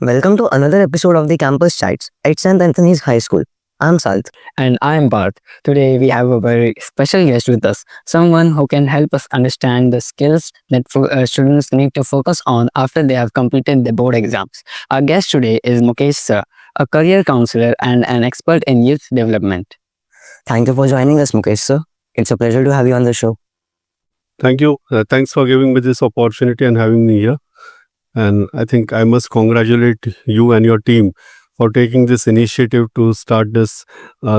Welcome to another episode of the Campus Chats at St. Anthony's High School. I'm Salt. And I'm Parth. Today we have a very special guest with us, someone who can help us understand the skills that students need to focus on after they have completed the board exams. Our guest today is Mukesh Sir, a career counselor and an expert in youth development. Thank you for joining us, Mukesh sir. It's a pleasure to have you on the show. Thank you. Thanks for giving me this opportunity and having me here. And I think I must congratulate you and your team for taking this initiative to start this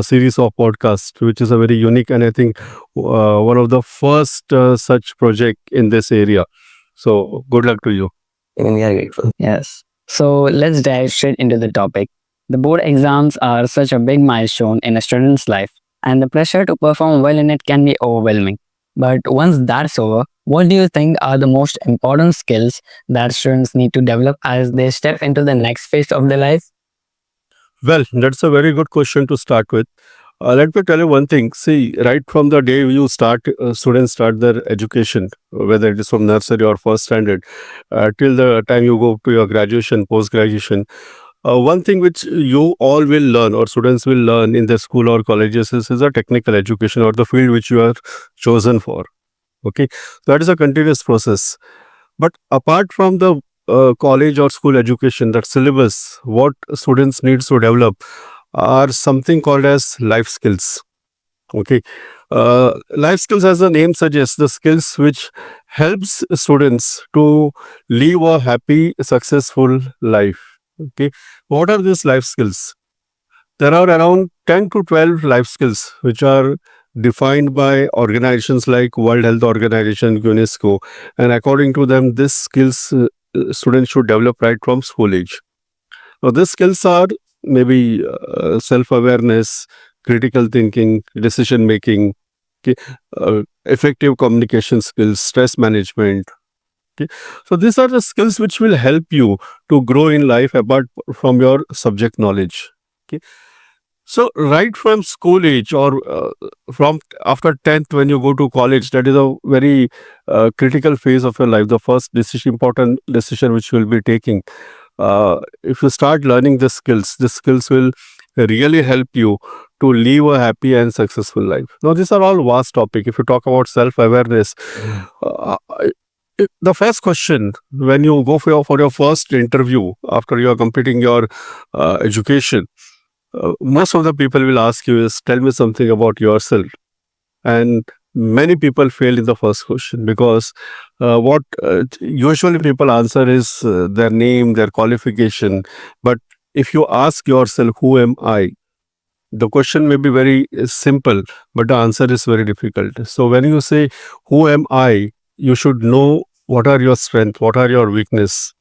series of podcasts, which is a very unique and I think one of the first such project in this area. So good luck to you. Even we are grateful. Yes. So let's dive straight into the topic. The board exams are such a big milestone in a student's life, and the pressure to perform well in it can be overwhelming. But once that's over, what do you think are the most important skills that students need to develop as they step into the next phase of their life? Well, that's a very good question to start with. Let me tell you one thing. See, right from the day you start, students start their education, whether it is from nursery or first standard, till the time you go to your graduation, post graduation. One thing which you all will learn or students will learn in the school or colleges is a technical education or the field which you are chosen for. Okay, that is a continuous process. But apart from the college or school education, that syllabus, what students needs to develop are something called as life skills. Okay, life skills, as the name suggests, the skills which helps students to live a happy, successful life. Okay, what are these life skills? There are around 10 to 12 life skills which are defined by organizations like World Health Organization, UNESCO, and according to them, these skills students should develop right from school age. Now, these skills are maybe self-awareness, critical thinking, decision making, okay, effective communication skills, stress management. Okay. So these are the skills which will help you to grow in life apart from your subject knowledge. Okay. So right from school age or from after 10th when you go to college, that is a very critical phase of your life. The first decision, important decision which you will be taking. If you start learning the skills will really help you to live a happy and successful life. Now, these are all vast topic. If you talk about self-awareness, uh, the first question when you go for your first interview after you are completing your education, most of the people will ask you is tell me something about yourself, and many people fail in the first question because what usually people answer is their name, their qualification. But if you ask yourself who am I, the question may be very simple, but the answer is very difficult. So when you say who am I, you should know what are your strengths, what are your weaknesses,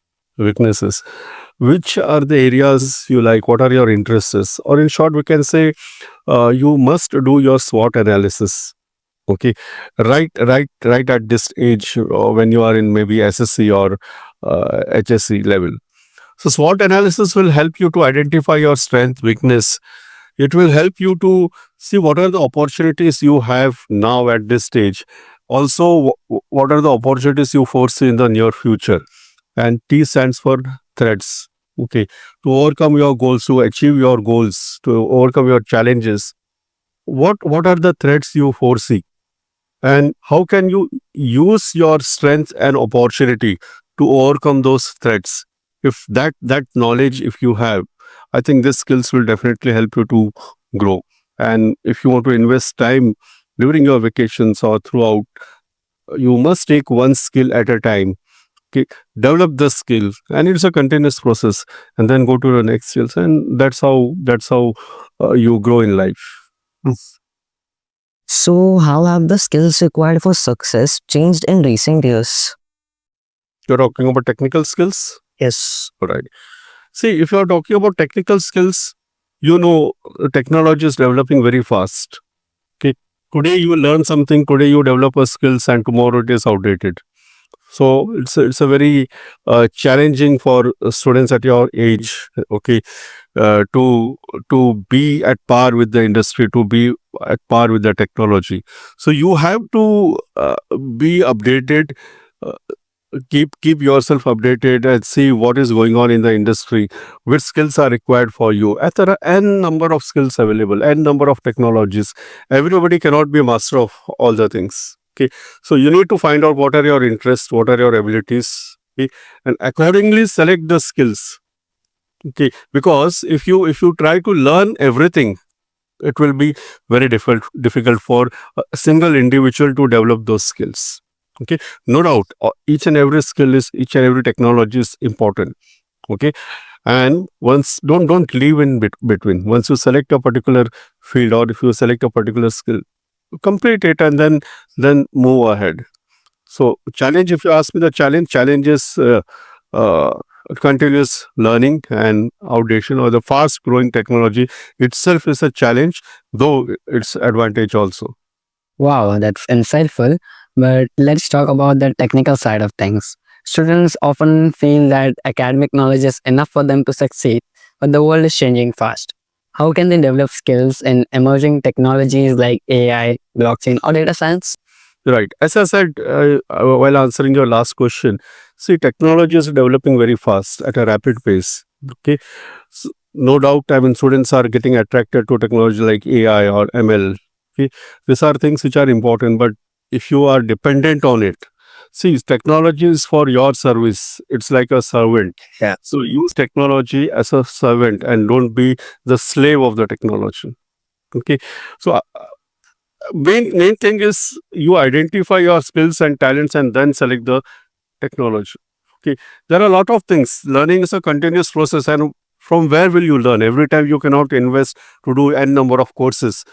which are the areas you like, what are your interests, or in short, we can say you must do your SWOT analysis. Okay, right at this age when you are in maybe SSC or HSC level. So SWOT analysis will help you to identify your strength, weakness. It will help you to see what are the opportunities you have now at this stage. Also, what are the opportunities you foresee in the near future. And T stands for threats. Okay, to overcome your goals, to achieve your goals, to overcome your challenges. What are the threats you foresee? And how can you use your strength and opportunity to overcome those threats? If that knowledge, if you have, I think these skills will definitely help you to grow. And if you want to invest time during your vacations or throughout, you must take one skill at a time. Okay, develop the skill, and it's a continuous process, and then go to the next skills, and that's how you grow in life. So, how have the skills required for success changed in recent years? You're talking about technical skills? Yes. All right. See, if you're talking about technical skills, you know, technology is developing very fast. Okay. Today you learn something, today you develop a skills, and tomorrow it is outdated. So it's a very challenging for students at your age, okay, to be at par with the industry, to be at par with the technology. So you have to be updated. Uh, keep yourself updated and see what is going on in the industry, which skills are required for you. And there are n number of skills available, n number of technologies. Everybody cannot be a master of all the things. Okay, so you need to find out what are your interests, what are your abilities, okay, and accordingly select the skills. Okay, because if you try to learn everything, it will be very difficult for a single individual to develop those skills. Okay, no doubt, each and every technology is important. Okay, and once don't leave in between. Once you select a particular field, or if you select a particular skill, complete it and then move ahead. So challenge, if you ask me, the challenge is uh, continuous learning and outdated or the fast growing technology itself is a challenge, though it's advantage also. Wow, that's insightful. But let's talk about the technical side of things. Students often feel that academic knowledge is enough for them to succeed, but the world is changing fast. How can they develop skills in emerging technologies like AI, blockchain, or data science? Right. As I said while answering your last question, see, technology is developing very fast at a rapid pace. Okay. No doubt, I mean, students are getting attracted to technology like AI or ML. Okay. These are things which are important, but if you are dependent on it, see, technology is for your service. It's like a servant. Yeah. So use technology as a servant and don't be the slave of the technology. Okay. So main thing is you identify your skills and talents and then select the technology. Okay, there are a lot of things. Learning is a continuous process, and from where will you learn? Every time you cannot invest to do n number of courses.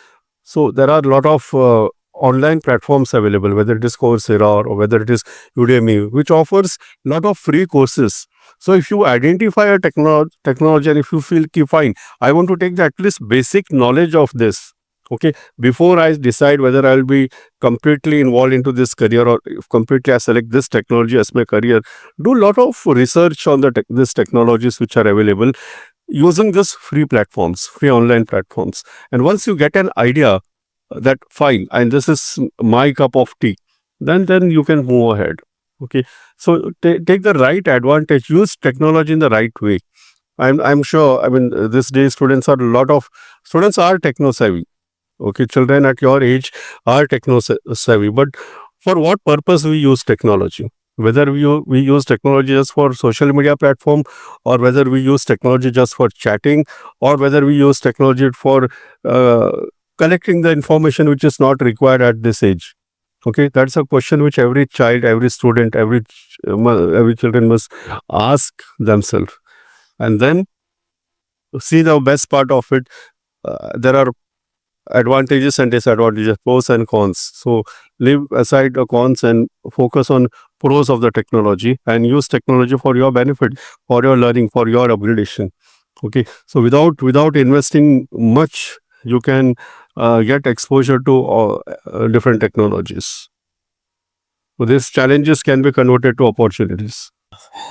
So there are a lot of online platforms available, whether it is Coursera or whether it is Udemy, which offers a lot of free courses. So if you identify a technology and if you feel fine, I want to take the at least basic knowledge of this. Okay, before I decide whether I'll be completely involved into this career or if completely I select this technology as my career, do a lot of research on these technologies which are available using this free platforms, free online platforms. And once you get an idea that fine, and this is my cup of tea, then you can move ahead. Okay, so take the right advantage, use technology in the right way. I'm sure. I mean, these days students are techno savvy. Okay, children at your age are techno savvy, but for what purpose we use technology? Whether we use technology just for social media platform, or whether we use technology just for chatting, or whether we use technology for uh, collecting the information which is not required at this age. Okay, that's a question which every child, every student, every children must ask themselves, and then see the best part of it. There are advantages and disadvantages, pros and cons. So leave aside the cons and focus on pros of the technology and use technology for your benefit, for your learning, for your upgradation. Okay, so without investing much, you can get exposure to different technologies. So these challenges can be converted to opportunities.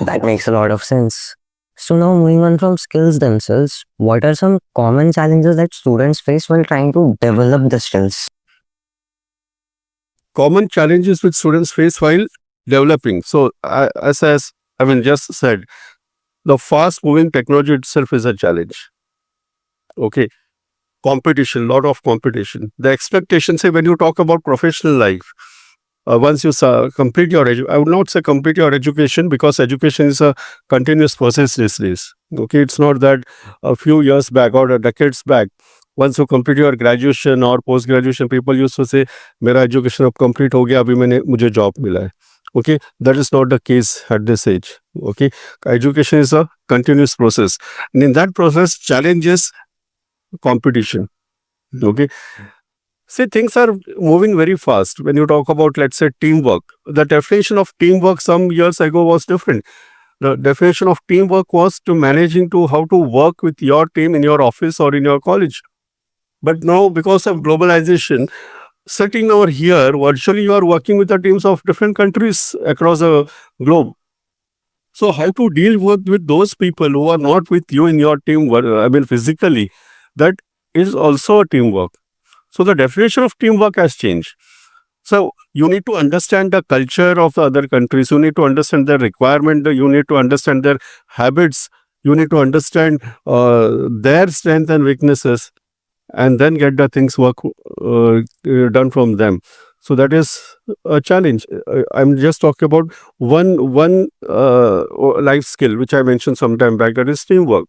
That makes a lot of sense. So now moving on from skills themselves, what are some common challenges that students face while trying to develop the skills? Common challenges which students face while developing. So as I mean just said, the fast moving technology itself is a challenge. Okay, competition, lot of competition. The expectation, say when you talk about professional life, once you complete your I would not say complete your education, because education is a continuous process these days. Okay, it's not that a few years back or decades back, once you complete your graduation or post graduation, people used to say मेरा education अब complete हो गया, अभी मुझे job मिला है. Okay, that is not the case at this age. Okay, education is a continuous process, and in that process challenges competition. Okay, see, things are moving very fast. When you talk about, let's say, teamwork, the definition of teamwork some years ago was different. The definition of teamwork was to managing to how to work with your team in your office or in your college. But now, because of globalization, sitting over here, virtually you are working with the teams of different countries across the globe. So how to deal with those people who are not with you in your team, I mean, physically, that is also a teamwork. So the definition of teamwork has changed. So you need to understand the culture of the other countries. You need to understand their requirement. You need to understand their habits. You need to understand their strengths and weaknesses, and then get the things done from them. So that is a challenge. I'm just talking about one life skill which I mentioned some time back, that is teamwork.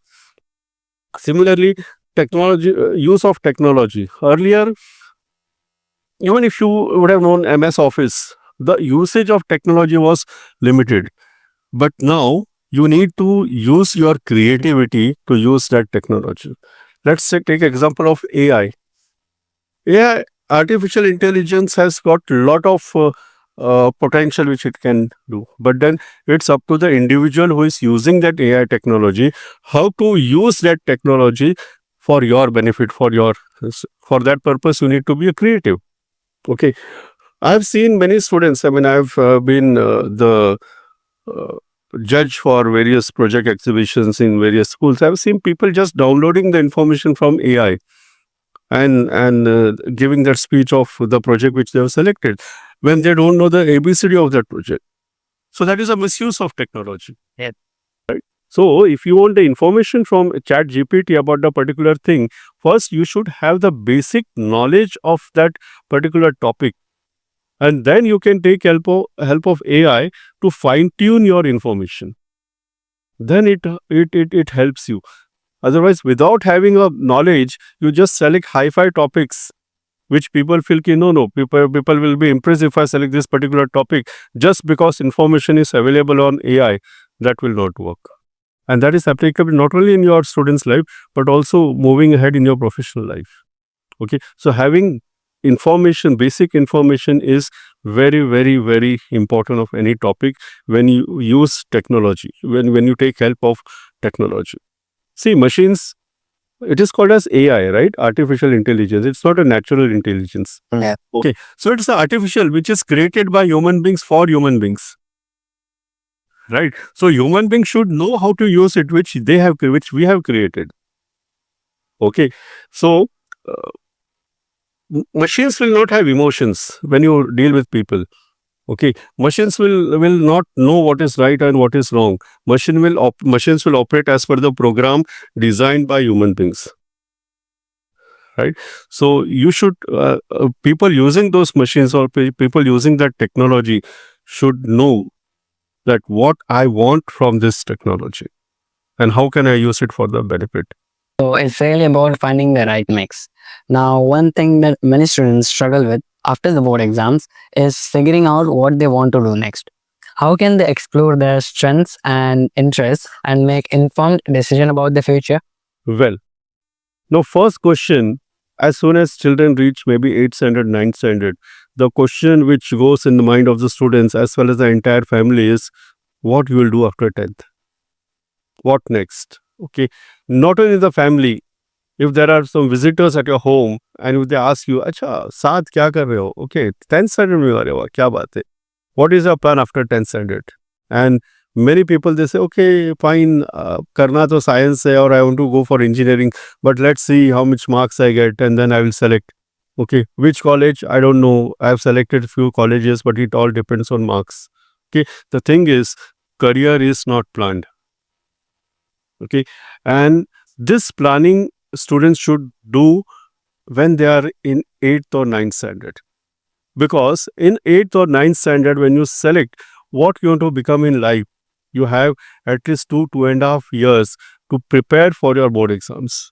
Similarly, technology, use of technology. Earlier, even if you would have known MS Office, the usage of technology was limited. But now you need to use your creativity to use that technology. Let's say, take example of AI. AI, artificial intelligence, has got a lot of potential which it can do. But then it's up to the individual who is using that AI technology how to use that technology for your benefit, for that purpose. You need to be a creative. Okay, I've seen many students. I mean, I've been the uh, judge for various project exhibitions in various schools. I've seen people just downloading the information from AI and giving that speech of the project which they have selected when they don't know the ABCD of that project. So that is a misuse of technology. Yeah. So if you want the information from Chat GPT about the particular thing, first you should have the basic knowledge of that particular topic, and then you can take help of AI to fine tune your information. Then it helps you. Otherwise, without having a knowledge, you just select hi-fi topics which people feel ki no, people will be impressed if I select this particular topic just because information is available on AI. That will not work. And that is applicable not only in your student's life, but also moving ahead in your professional life. Okay. So having information, basic information, is very, very, very important of any topic when you use technology, when you take help of technology. See, machines, it is called as AI, right? Artificial intelligence. It's not a natural intelligence. Yeah. Okay. So it's the artificial which is created by human beings for human beings. Right. So human beings should know how to use it, which we have created. Okay. So machines will not have emotions when you deal with people. Okay, machines will not know what is right and what is wrong. Machines will operate as per the program designed by human beings. Right. So you should people using those machines, or people using that technology, should know that what I want from this technology and how can I use it for the benefit. So it's really about finding the right mix. Now, one thing that many students struggle with after the board exams is figuring out what they want to do next. How can they explore their strengths and interests and make informed decision about the future? Well, now first question, as soon as children reach maybe 8th standard, 9th standard, the question which goes in the mind of the students as well as the entire family is, what you will do after 10th? What next? Okay. Not only the family, if there are some visitors at your home and if they ask you, अच्छा साथ क्या कर रहे हो? Okay, 10th standard में आ रहे हो, क्या बात है? What is your plan after 10th standard? And many people, they say, okay, fine, करना तो science है, or I want to go for engineering, but let's see how much marks I get and then I will select. Okay, which college? I don't know. I have selected few colleges, but it all depends on marks. Okay, the thing is, career is not planned. Okay, and this planning students should do when they are in 8th or 9th standard, because in 8th or 9th standard, when you select what you want to become in life, you have at least 2.5 years to prepare for your board exams.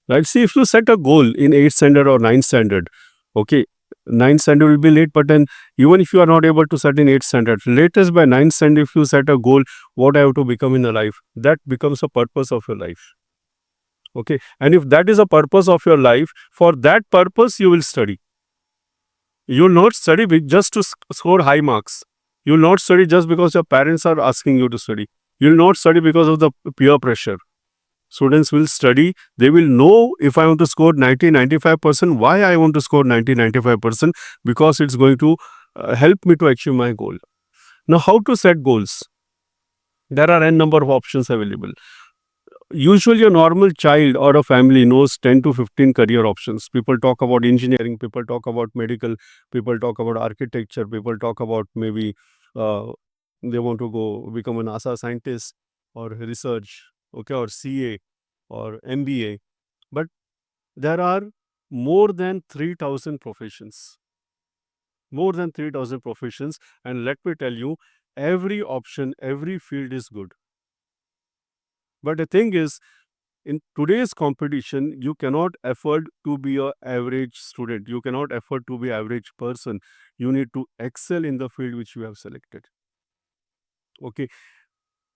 Right? See, if you set a goal in 8th standard or 9th standard, okay, 9th standard will be late, but then even if you are not able to set in 8th standard, latest by 9th standard, if you set a goal, what I have to become in a life, that becomes a purpose of your life. Okay, and if that is a purpose of your life, for that purpose you will study. You will not study just to score high marks. You will not study just because your parents are asking you to study. You will not study because of the peer pressure. Students will study. They will know, if I want to score 90-95%, why I want to score 90-95%, because it's going to help me to achieve my goal. Now, how to set goals? There are n number of options available. usually a normal child or a family knows 10 to 15 career options. People talk about engineering, people talk about medical, people talk about architecture, people talk about maybe uh, they want to go become a NASA scientist or research, okay, or CA or MBA. But there are more than 3,000 professions, more than 3,000 professions. And let me tell you, every option, every field is good. But the thing is, in today's competition, you cannot afford to be a average student. You cannot afford to be average person. You need to excel in the field which you have selected. Okay.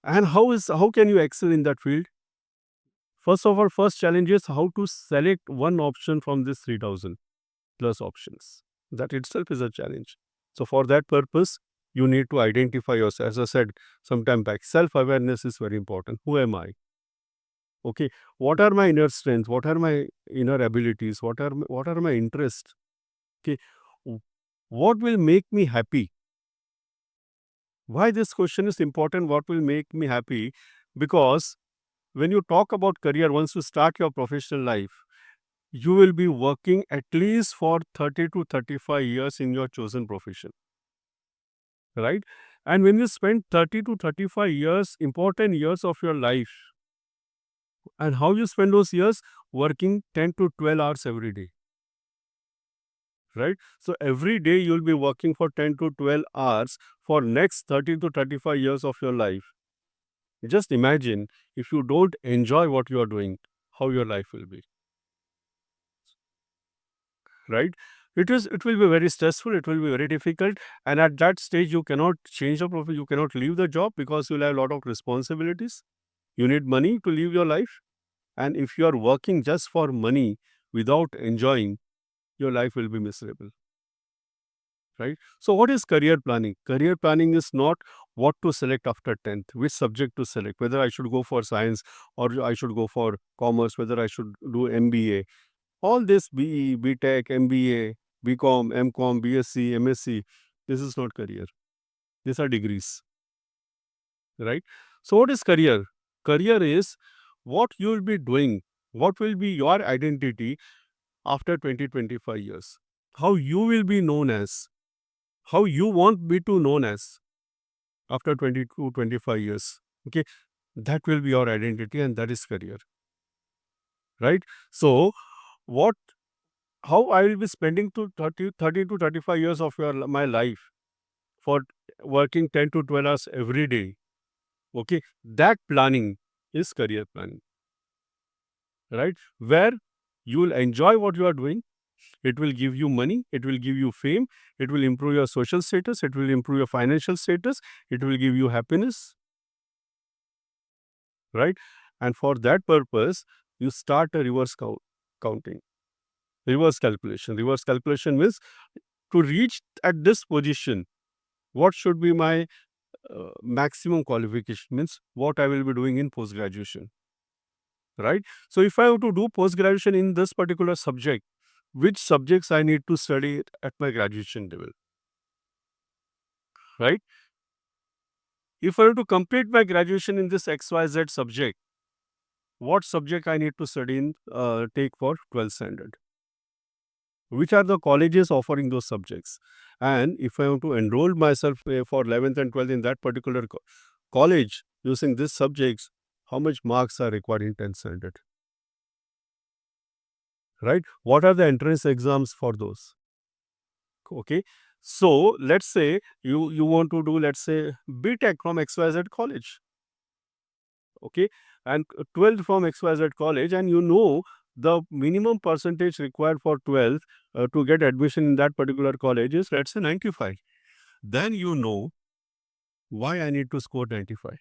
And how can you excel in that field? First of all, first challenge is how to select one option from this 3,000 plus options. That itself is a challenge. So for that purpose, you need to identify yourself. As I said sometime back, self-awareness is very important. Who am I? Okay, what are my inner strengths? What are my inner abilities? What are my interests? Okay, w- what will make me happy? Why this question is important? What will make me happy? Because when you talk about career, once you start your professional life, you will be working at least for 30 to 35 years in your chosen profession, right? And when you spend 30 to 35 years, important years of your life, and how you spend those years working 10 to 12 hours every day, right? So every day you'll be working for 10 to 12 hours for next 30 to 35 years of your life. Just imagine if you don't enjoy what you are doing, how your life will be, right? It will be very stressful, it will be very difficult, and at that stage you cannot change the profession, you cannot leave the job because you'll have a lot of responsibilities. You need money to live your life, and if you are working just for money without enjoying, your life will be miserable, right? So what is career planning? Career planning is not what to select after 10th, which subject to select, whether I should go for science or I should go for commerce, whether I should do MBA. All this BE, BTech, MBA, BCom, MCom, BSc, MSc, this is not career. These are degrees, right? So what is career? Career is what you will be doing, what will be your identity after 20-25 years, how you will be known as, how you want be to known as after 20 to 25 years. Okay, that will be your identity, and that is career, right? So what, how I will be spending to 30 to 35 years of my life for working 10 to 12 hours every day. Okay, that planning is career planning, right? Where you will enjoy what you are doing. It will give you money, it will give you fame, it will improve your social status, it will improve your financial status, it will give you happiness, right? And for that purpose, you start a counting, reverse calculation. Reverse calculation means to reach at this position, what should be my maximum qualification, means what I will be doing in post graduation, right? So if I have to do post graduation in this particular subject, which subjects I need to study at my graduation level, right? If I have to complete my graduation in this XYZ subject, what subject I need to study in, take for 12th standard? Which are the colleges offering those subjects? And if I want to enroll myself for 11th and 12th in that particular college using these subjects, how much marks are required in 10th standard? Right? What are the entrance exams for those? Okay. So let's say you want to do, let's say, BTech from XYZ college. Okay, and 12th from XYZ college, and you know the minimum percentage required for 12th to get admission in that particular college is, let's say, 95. Then you know why I need to score 95,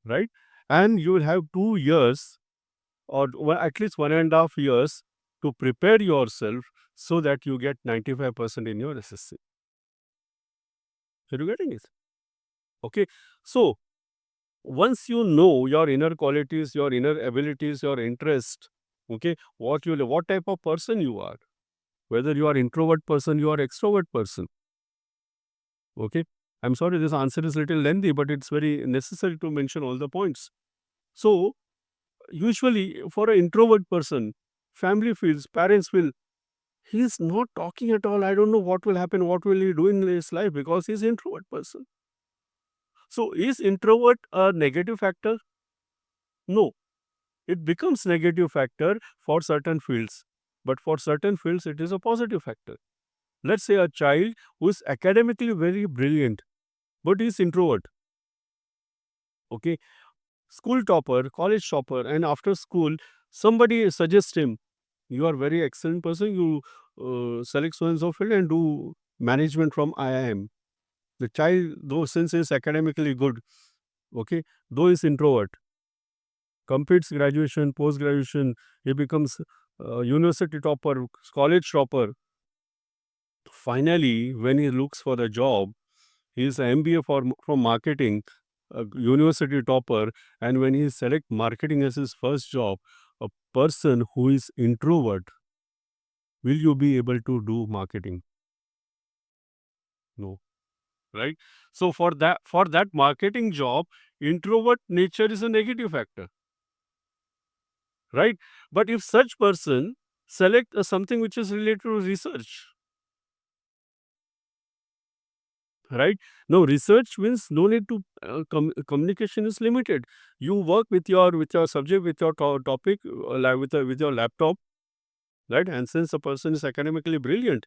right? And you will have 2 years or at least 1.5 years to prepare yourself so that you get 95% in your SSC. Are you getting it? Okay, so once you know your inner qualities, your inner abilities, your interest, okay, what type of person you are, whether you are introvert person, you are extrovert person, okay, I'm sorry, this answer is little lengthy, but it's very necessary to mention all the points. So, usually for an introvert person, family feels, parents will, he's not talking at all. I don't know what will happen, what will he do in his life, because he's introvert person. So, is introvert a negative factor? No, it becomes negative factor for certain fields, but for certain fields it is a positive factor. Let's say a child who is academically very brilliant, but is introvert. Okay, school topper, college topper, and after school somebody suggests him, you are very excellent person, you select so and so field and do management from IIM. The child, though since is academically good, okay, though is introvert, completes graduation, post graduation, he becomes university topper, college topper. Finally, when he looks for a job, he is an MBA from marketing, a university topper, and when he select marketing as his first job, a person who is introvert, will you be able to do marketing? No, right? So for that marketing job, introvert nature is a negative factor, right? But if such person select something which is related to research, right? Now research means no need to communication is limited. You work with your subject, with your topic, with your laptop, right? And since a person is academically brilliant,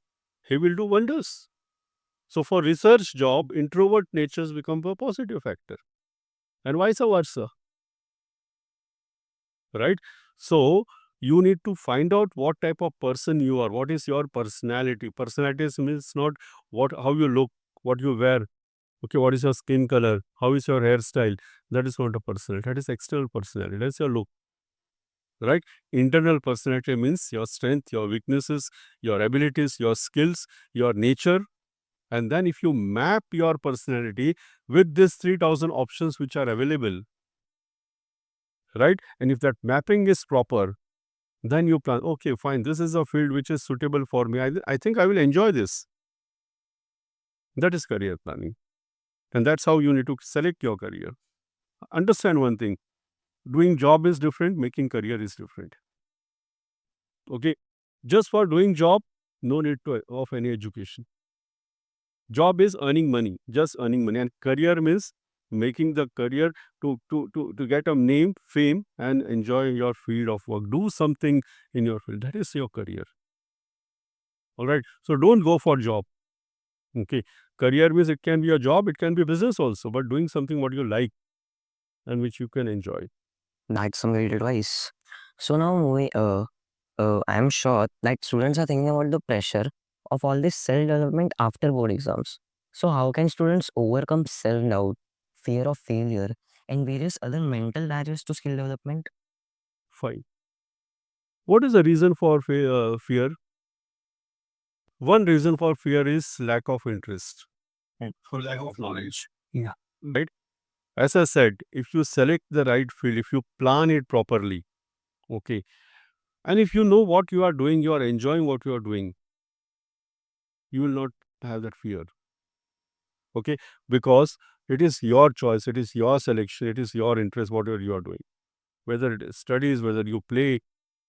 he will do wonders. So for research job, introvert natures become a positive factor, and vice versa, right? So you need to find out what type of person you are. What is your personality? Personality means not what how you look, what you wear. Okay, what is your skin color? How is your hairstyle? That is not a personality. That is external personality. That's your look, right? Internal personality means your strength, your weaknesses, your abilities, your skills, your nature. And then if you map your personality with these 3000 options which are available, right? And if that mapping is proper, then you plan, okay, fine, this is a field which is suitable for me. I think I will enjoy this. That is career planning. And that's how you need to select your career. Understand one thing, doing job is different, making career is different. Okay, just for doing job, no need to of any education. Job is earning money, just earning money, and career means making the career to get a name, fame, and enjoy your field of work. Do something in your field. That is your career. All right. So don't go for job. Okay. Career means it can be a job, it can be business also, but doing something what you like and which you can enjoy. That's some great advice. So now I'm sure that students are thinking about the pressure of all this self-development after board exams. So how can students overcome self-doubt, fear of failure, and various other mental barriers to skill development? Fine. What is the reason for fear? One reason for fear is lack of interest. For lack of knowledge. Yeah. Right? As I said, if you select the right field, if you plan it properly, okay, and if you know what you are doing, you are enjoying what you are doing, you will not have that fear. Okay, because it is your choice, it is your selection, it is your interest, whatever you are doing. Whether it is studies, whether you play,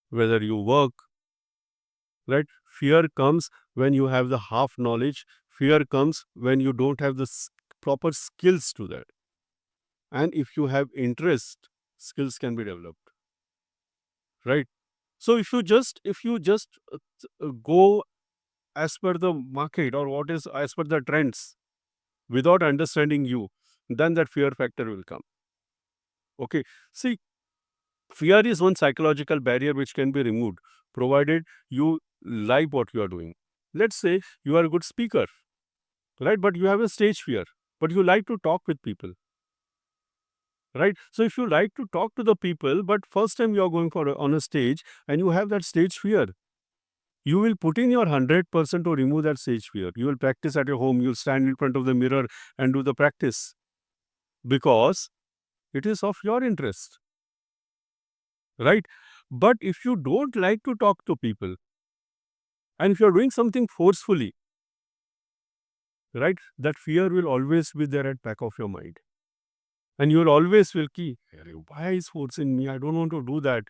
whether you work, right? Fear comes when you have the half knowledge. Fear comes when you don't have the proper skills to that. And if you have interest, skills can be developed, right? So if you just go as per the market or what is as per the trends without understanding you, then that fear factor will come. Okay. See, fear is one psychological barrier which can be removed provided you like what you are doing. Let's say you are a good speaker, right? But you have a stage fear, but you like to talk with people, right? So if you like to talk to the people, but first time you are going on a stage and you have that stage fear, you will put in your 100% to remove that stage fear. You will practice at your home, you'll stand in front of the mirror and do the practice because it is of your interest, right? But if you don't like to talk to people and if you're doing something forcefully, right? That fear will always be there at back of your mind. And you will always will keep, why is forcing me? I don't want to do that.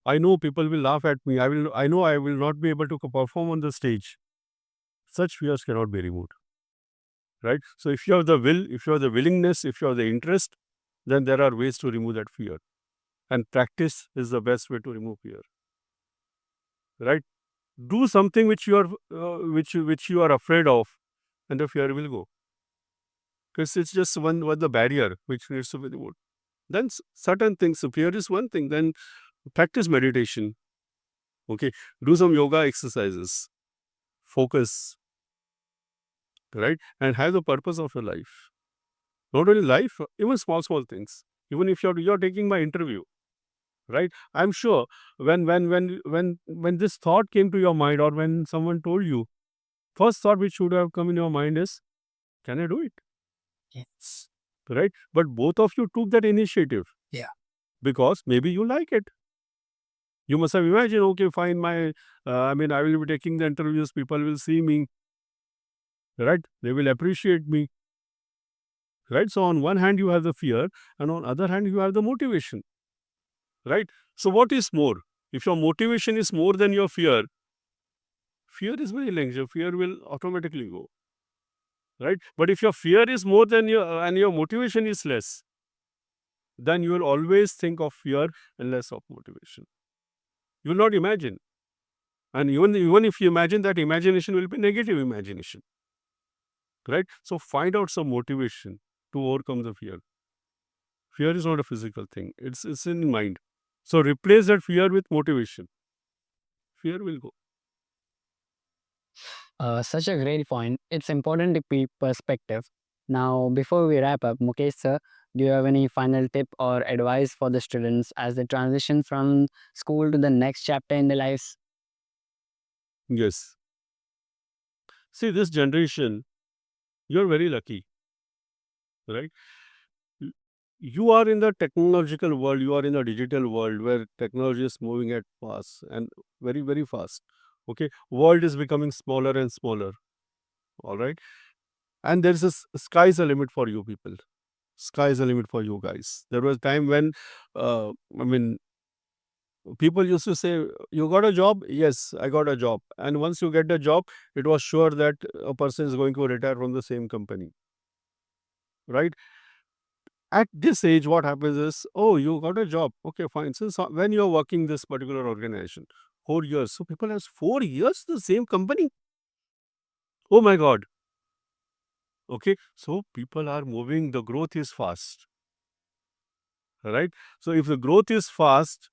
I know people will laugh at me. I know I will not be able to perform on the stage. Such fears cannot be removed, right? So if you have the will, if you have the willingness, if you have the interest, then there are ways to remove that fear. And practice is the best way to remove fear, right? Do something which you are which you are afraid of, and the fear will go. Because it's just one the barrier which needs to be removed. Then certain things, so fear is one thing. Then practice meditation. Okay, do some yoga exercises. Focus, right, and have the purpose of your life. Not only life, even small things. Even if you're taking my interview, right? I'm sure when this thought came to your mind, or when someone told you, first thought which should have come in your mind is, can I do it? Yes. Right? But both of you took that initiative. Yeah. Because maybe you like it. You must have imagined, okay, fine, I will be taking the interviews, people will see me, right? They will appreciate me, right? So on one hand, you have the fear, and on other hand, you have the motivation, right? So what is more? If your motivation is more than your fear is very lengthy. Fear will automatically go, right? But if your fear is more than and your motivation is less, then you will always think of fear and less of motivation. You will not imagine. And even if you imagine, that imagination will be negative imagination, right? So find out some motivation to overcome the fear. Fear is not a physical thing. It's in mind. So replace that fear with motivation. Fear will go. Such a great point. It's important to keep perspective. Now, before we wrap up, Mukesh sir, do you have any final tip or advice for the students as they transition from school to the next chapter in their lives? Yes. See, this generation, you're very lucky, right? Y- You are in the technological world, you are in the digital world where technology is moving at fast and very fast. Okay. World is becoming smaller and smaller. All right. And there's a sky's a limit for you people. Sky's the limit for you guys. There was a time when, uh, I mean, people used to say, you got a job? Yes, I got a job. And once you get the job, it was sure that a person is going to retire from the same company, right? At this age, what happens is, oh, you got a job. Okay, fine. Since when you're working this particular organization? 4 years. So people has 4 years the same company. Oh my God. Okay. So people are moving. The growth is fast, right? So if the growth is fast,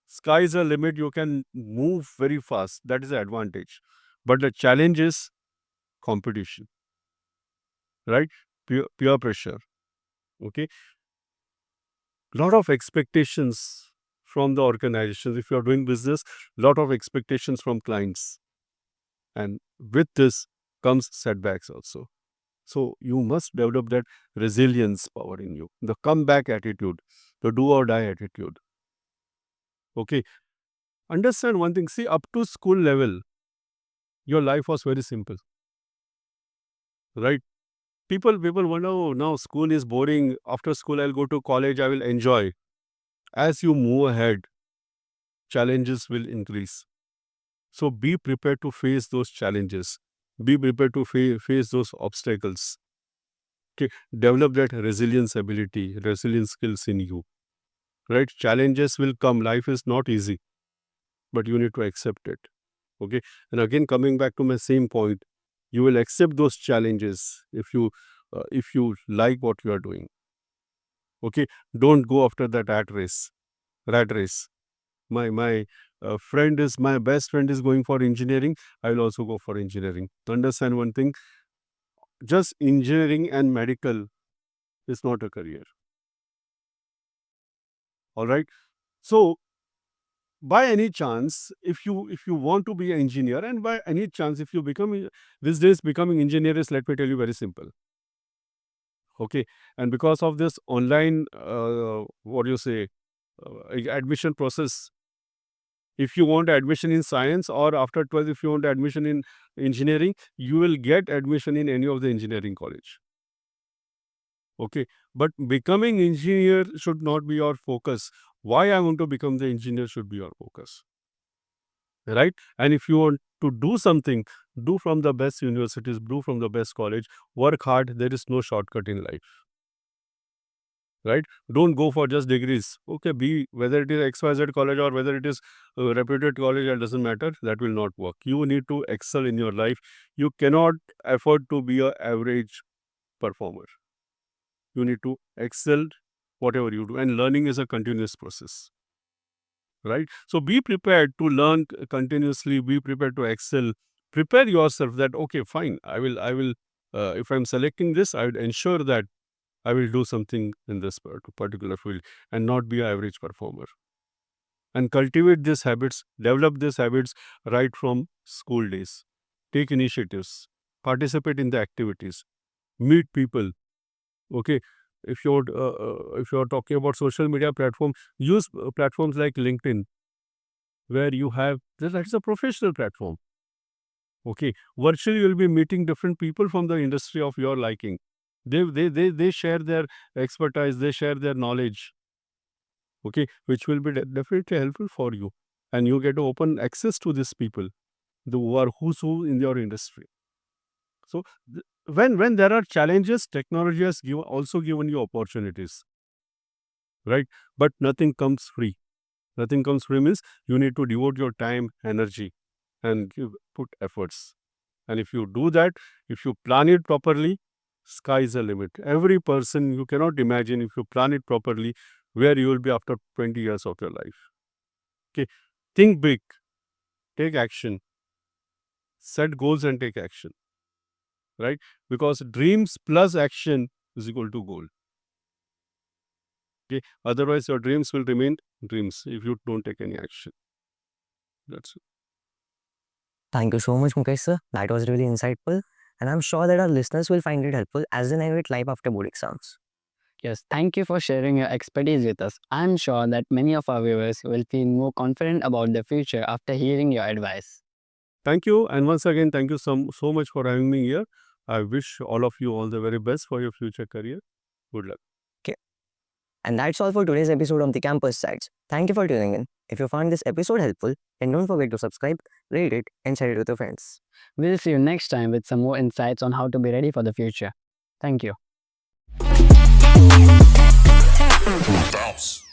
sky is a limit. You can move very fast. That is the advantage. But the challenge is competition, right? Peer pressure. Okay. Lot of expectations from the organizations. If you are doing business, lot of expectations from clients. And with this comes setbacks also. So you must develop that resilience power in you, the comeback attitude, the do or die attitude. Okay. Understand one thing. See, up to school level, your life was very simple, right? People wonder, oh, now school is boring. After school, I'll go to college, I will enjoy. As you move ahead, challenges will increase. So be prepared to face those challenges. Be prepared to face those obstacles. Okay. Develop that resilience ability, resilience skills in you. Right? Challenges will come. Life is not easy, but you need to accept it. Okay. And again, coming back to my same point, you will accept those challenges if you like what you are doing. Okay. Don't go after that rat race. My best friend is going for engineering. I will also go for engineering. Understand one thing, just engineering and medical is not a career. All right. So by any chance, if you want to be an engineer, and by any chance if you these days becoming engineer is, let me tell you, very simple. Okay. And because of this online what do you say admission process, If you want admission in science, or after 12th, if you want admission in engineering, you will get admission in any of the engineering college. Okay, but becoming engineer should not be your focus. Why I want to become the engineer should be your focus, right? And if you want to do something, do from the best universities, do from the best college, work hard. There is no shortcut in life, right? Don't go for just degrees. Okay, be whether it is XYZ college or whether it is a reputed college, that doesn't matter. That will not work. You need to excel in your life. You cannot afford to be a average performer. You need to excel whatever you do, and learning is a continuous process, right? So be prepared to learn continuously, be prepared to excel, prepare yourself that, okay, fine, I will if I'm selecting this, I would ensure that I will do something in this particular field and not be an average performer. And cultivate these habits, develop these habits right from school days. Take initiatives, participate in the activities, meet people. Okay, if you're talking about social media platform, use platforms like LinkedIn, where you have that is a professional platform. Okay, virtually you'll be meeting different people from the industry of your liking. They share their expertise, they share their knowledge. Okay, which will be definitely helpful for you, and you get open access to these people, who are who's who in your industry. So when there are challenges, technology has also given you opportunities, right? But nothing comes free. Nothing comes free means you need to devote your time, energy, and put efforts. And if you do that, if you plan it properly, sky is the limit. Every person, you cannot imagine, if you plan it properly, where you will be after 20 years of your life. Okay, think big, take action, set goals and take action, right? Because dreams plus action is equal to goal. Okay, otherwise your dreams will remain dreams if you don't take any action. That's it. Thank you so much, Mukesh sir. That was really insightful. And I'm sure that our listeners will find it helpful as they navigate life after board exams. Yes, thank you for sharing your expertise with us. I'm sure that many of our viewers will feel more confident about the future after hearing your advice. Thank you. And once again, thank you so much for having me here. I wish all of you all the very best for your future career. Good luck. Okay. And that's all for today's episode of the Campus Sites. Thank you for tuning in. If you found this episode helpful, then don't forget to subscribe, rate it, and share it with your friends. We'll see you next time with some more insights on how to be ready for the future. Thank you. Bounce.